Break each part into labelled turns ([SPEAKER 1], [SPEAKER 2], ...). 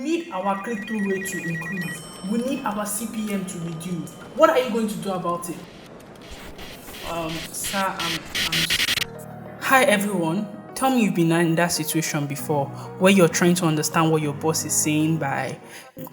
[SPEAKER 1] need our click-through rate to increase. We need our CPM to reduce. What are you going to do about it? Sir, Hi everyone. Tell me you've been in that situation before where you're trying to understand what your boss is saying by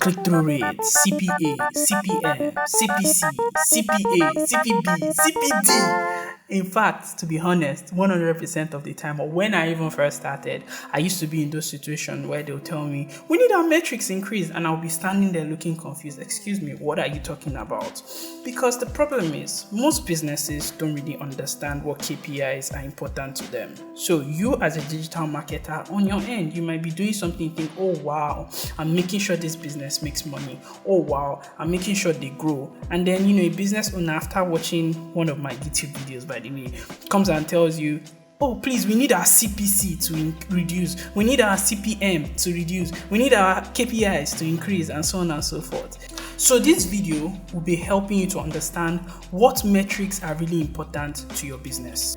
[SPEAKER 1] click-through rate, CPA, CPM, CPC, CPA, CPB, CPD. In fact, to be honest, 100% of the time, or when I even first started, I used to be in those situations where they'll tell me, we need our metrics increased, and I'll be standing there looking confused. Excuse me, what are you talking about? Because the problem is, most businesses don't really understand what KPIs are important to them. So you as a digital marketer, on your end, you might be doing something, think, oh wow, I'm making sure this business makes money. Oh wow, I'm making sure they grow. And then, a business owner, after watching one of my YouTube videos, by the way, comes and tells you, oh, please, we need our CPC to reduce. We need our CPM to reduce. We need our KPIs to increase, and so on and so forth. So this video will be helping you to understand what metrics are really important to your business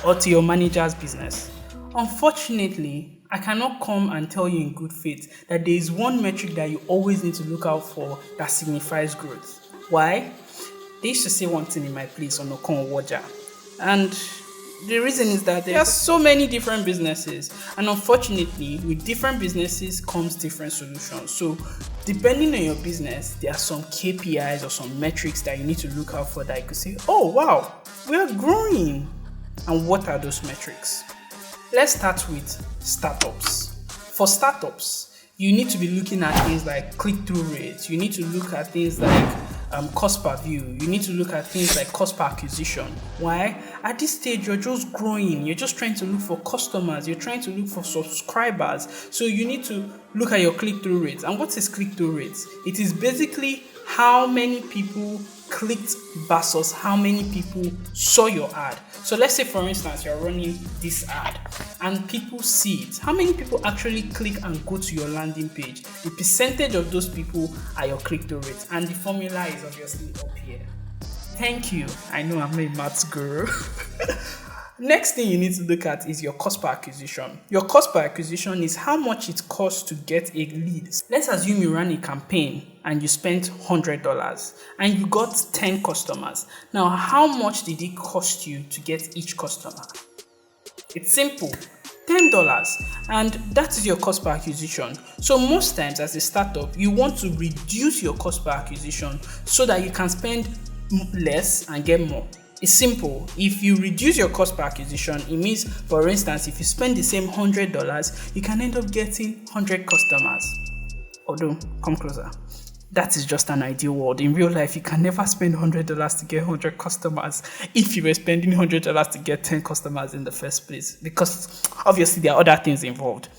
[SPEAKER 1] or to your manager's business. Unfortunately, I cannot come and tell you in good faith that there is one metric that you always need to look out for that signifies growth. Why? They used to say one thing in my place on Okon Waja. And the reason is that there are so many different businesses, and unfortunately, with different businesses comes different solutions. So, depending on your business, there are some KPIs or some metrics that you need to look out for that you could say, oh wow, we are growing. And what are those metrics? Let's start with startups. For startups, you need to be looking at things like click-through rates. You need to look at things like cost per view. You need to look at things like cost per acquisition. Why? At this stage, you're just growing. You're just trying to look for customers. You're trying to look for subscribers. So you need to look at your click-through rates. And what is click-through rates? It is basically how many people clicked versus how many people saw your ad. So let's say, for instance, you're running this ad and people see it. How many people actually click and go to your landing page? The percentage of those people are your click-through rates, and the formula is obviously up here. Thank you. I know I'm a maths guru. Next thing you need to look at is your cost per acquisition. Your cost per acquisition is how much it costs to get a lead. Let's assume you ran a campaign and you spent $100 and you got 10 customers. Now, how much did it cost you to get each customer? It's simple. $10, and that is your cost per acquisition. So most times as a startup, you want to reduce your cost per acquisition so that you can spend less and get more. It's simple. If you reduce your cost per acquisition, it means, for instance, if you spend the same $100, you can end up getting 100 customers. Although, come closer. That is just an ideal world. In real life, you can never spend $100 to get 100 customers if you were spending $100 to get 10 customers in the first place, because obviously there are other things involved.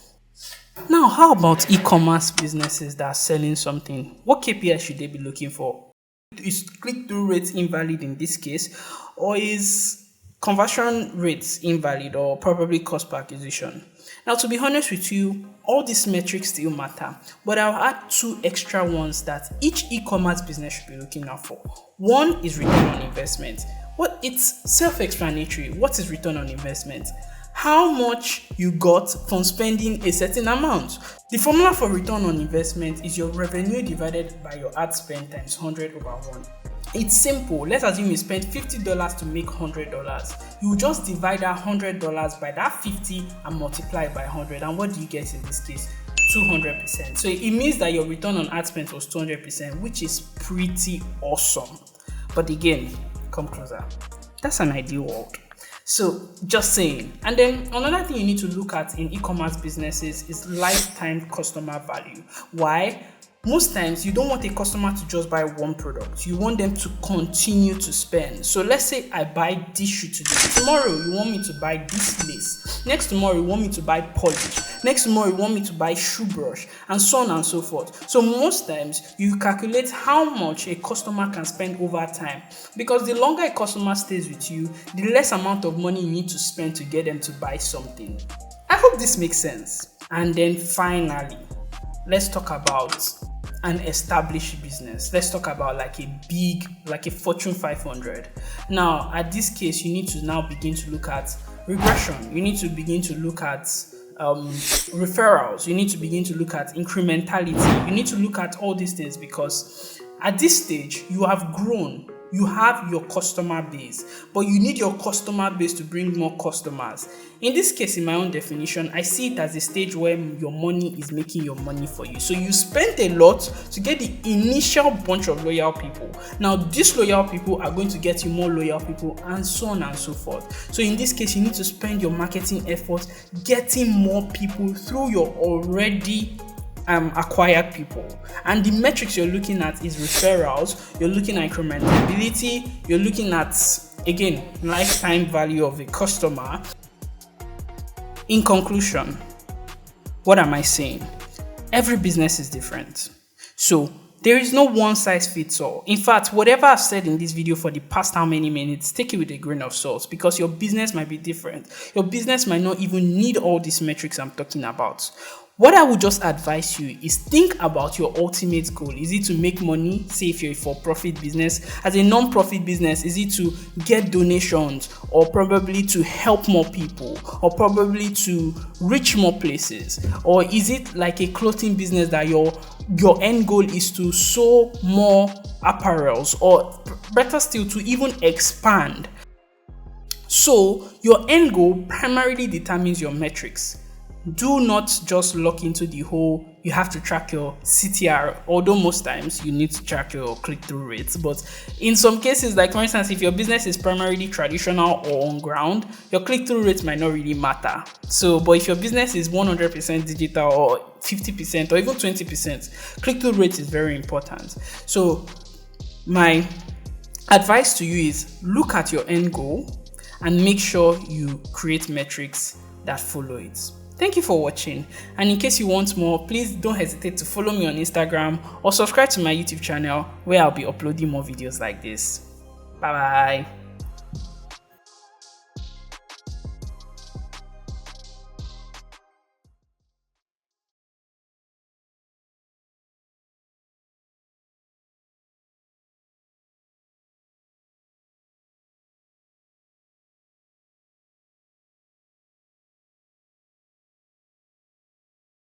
[SPEAKER 1] Now, how about e-commerce businesses that are selling something? What KPI should they be looking for? Is click-through rates invalid in this case, or is conversion rates invalid, or probably cost per acquisition? Now, to be honest with you, all these metrics still matter, but I'll add two extra ones that each e-commerce business should be looking out for. One is return on investment. It's self-explanatory. What is return on investment? How much you got from spending a certain amount. The formula for return on investment is your revenue divided by your ad spend times 100 over 1. It's simple. Let's assume you spent $50 to make $100. You just divide that $100 by that 50 and multiply by 100. And what do you get in this case? 200%. So it means that your return on ad spend was 200%, which is pretty awesome. But again, come closer. That's an ideal world. So just saying. And then another thing you need to look at in e-commerce businesses is lifetime customer value. Why? Most times you don't want a customer to just buy one product. You want them to continue to spend. So let's say I buy this shoe today. Tomorrow you want me to buy this lace. Next tomorrow you want me to buy polish. Next tomorrow you want me to buy shoe brush, and so on and so forth. So most times you calculate how much a customer can spend over time, because the longer a customer stays with you, the less amount of money you need to spend to get them to buy something. I hope this makes sense. And then finally, let's talk about an established business. Let's talk about like a Fortune 500. Now, at this case, you need to now begin to look at regression. You need to begin to look at referrals. You need to begin to look at incrementality. You need to look at all these things because at this stage, you have grown. You have your customer base, but you need your customer base to bring more customers. In this case, in my own definition, I see it as a stage where your money is making your money for you. So you spend a lot to get the initial bunch of loyal people. Now, these loyal people are going to get you more loyal people and so on and so forth. So in this case, you need to spend your marketing efforts getting more people through your already acquired people, and the metrics you're looking at is referrals, you're looking at incrementability, you're looking at, again, lifetime value of a customer. In conclusion, what am I saying? Every business is different, so there is no one size fits all. In fact, whatever I've said in this video for the past how many minutes, take it with a grain of salt because your business might be different. Your business might not even need all these metrics I'm talking about. What I would just advise you is think about your ultimate goal. Is it to make money? Say if you're a for-profit business. As a non-profit business, is it to get donations or probably to help more people or probably to reach more places? Or is it like a clothing business that your end goal is to sew more apparels or better still to even expand? So your end goal primarily determines your metrics. Do not just lock into the whole you have to track your CTR, although most times you need to track your click-through rates. But in some cases, like for instance, if your business is primarily traditional or on ground, your click-through rates might not really matter. So, but if your business is 100% digital or 50% or even 20%, click-through rate is very important. So my advice to you is look at your end goal and make sure you create metrics that follow it. Thank you for watching, and in case you want more, please don't hesitate to follow me on Instagram or subscribe to my YouTube channel where I'll be uploading more videos like this. Bye bye.